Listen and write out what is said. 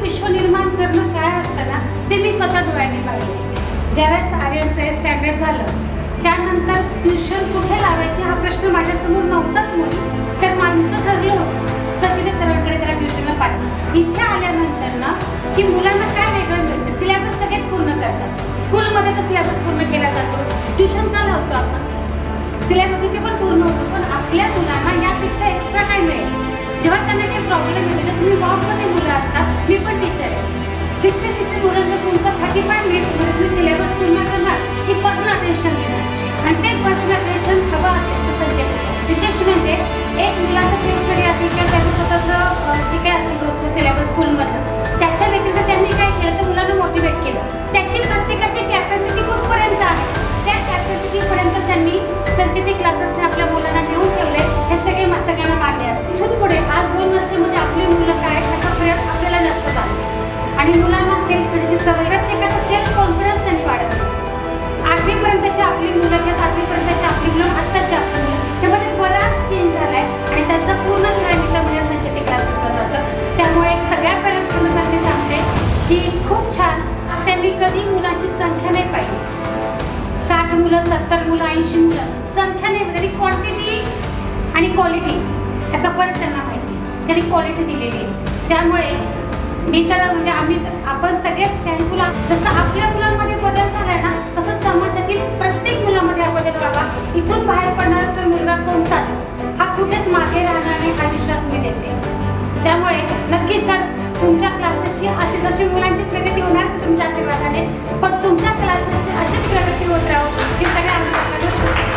विश्व निर्माण करणं काय असतं ना ते मी स्वतः डोळ्याने पाहिले। ज्यावेळेस आर्यनचं स्टँडर्ड झालं त्यानंतर ट्युशन कुठे लावायचे हा प्रश्न माझ्यासमोर नव्हताच मुली, तर माझं ठरलं होतं सचिन सरांकडे त्याला ट्युशनला पाठवलं। इथे आल्यानंतर ना की मुलांना काय वेगळं मिळतं, सिलेबस सगळेच पूर्ण करतात। स्कूलमध्ये तर सिलेबस पूर्ण केला जातो, ट्युशन का लावतो आपण? सिलेबस इथे पण पूर्ण होतो, पण आपल्या मुलांना यापेक्षा एक्स्ट्रा काय मिळेल? जेव्हा त्यांना काही प्रॉब्लेम येतो, तुम्ही वॉकमध्ये मुलं असतात, मी पण टीचर आहे, 66 मुलांना तुमचा 35 मिनिटमध्ये तुम्ही सिलेबस पूर्ण करणार की पर्सनल अटेन्शन देणार, आणि ते पर्सनल अटेन्शन हवं असेल तर संख्येत विशेष म्हणजे एक मुलाचं सेल्फ स्टडी असेल किंवा त्याचं स्वतःचं जे काय असेल रोजचं सिलेबस स्कूलमधलं, त्याच्या व्यतिरिक्त त्यांनी काय केलं तर मुलांना मोटिवेट केलं। त्याची प्रत्येकाची कॅपॅसिटी कुठपर्यंत आहे त्या कॅपॅसिटीपर्यंत त्यांनी संचिती क्लासेसने आपल्या मुलांना घेऊन ठेवले, हे सगळ्यांना मान्य असते। इथून पुढे आज 2 वर्षामध्ये आपली मुलं काय त्याचा प्रयोग आपल्याला जास्त चालतो आणि मुलांना सेल्फ स्टडीची सवय, प्रत्येकाचा सेल्फ कॉन्फिडन्स त्यांनी वाढवला। 8वी पर्यंतची आपली मुलं किंवा 7वी पर्यंतची आपली मुलं आत्ताची आपली मुलं त्यामध्ये बराच चेंज झालाय आणि त्याचा पूर्ण श्रेय दिला म्हणजे संचिती क्लासेसला जातं। त्यामुळे सगळ्या पॅरेंट्सना मी सांगते की खूप छान, त्यांनी कधी मुलांची संख्या नाही पाहिली, 60 मुलं 70 मुलं 80 मुलं संख्या नाही, त्यांनी क्वांटिटी आणि क्वालिटी ह्याचा फरक त्यांना माहिती, त्यांनी क्वालिटी दिलेली आहे। त्यामुळे मी तर म्हणजे आपण सगळेच थँकफुल आहोत। जसं आपल्या मुलांमध्ये बदल झालाय ना तसं समाजातील प्रत्येक मुलामध्ये हा बदल व्हावा। इथून बाहेर पडणारा सर मुलगा कोणताच हा कुठेच मागे राहणार नाही हा विश्वास मी देते। त्यामुळे नक्कीच सर तुमच्या क्लासेसची अशी जशी मुलांची प्रगती होणार तुमच्या आशीर्वादाने, पण तुमच्या क्लासेसची अशीच प्रगती होत राहू ही सगळ्या आम्हाला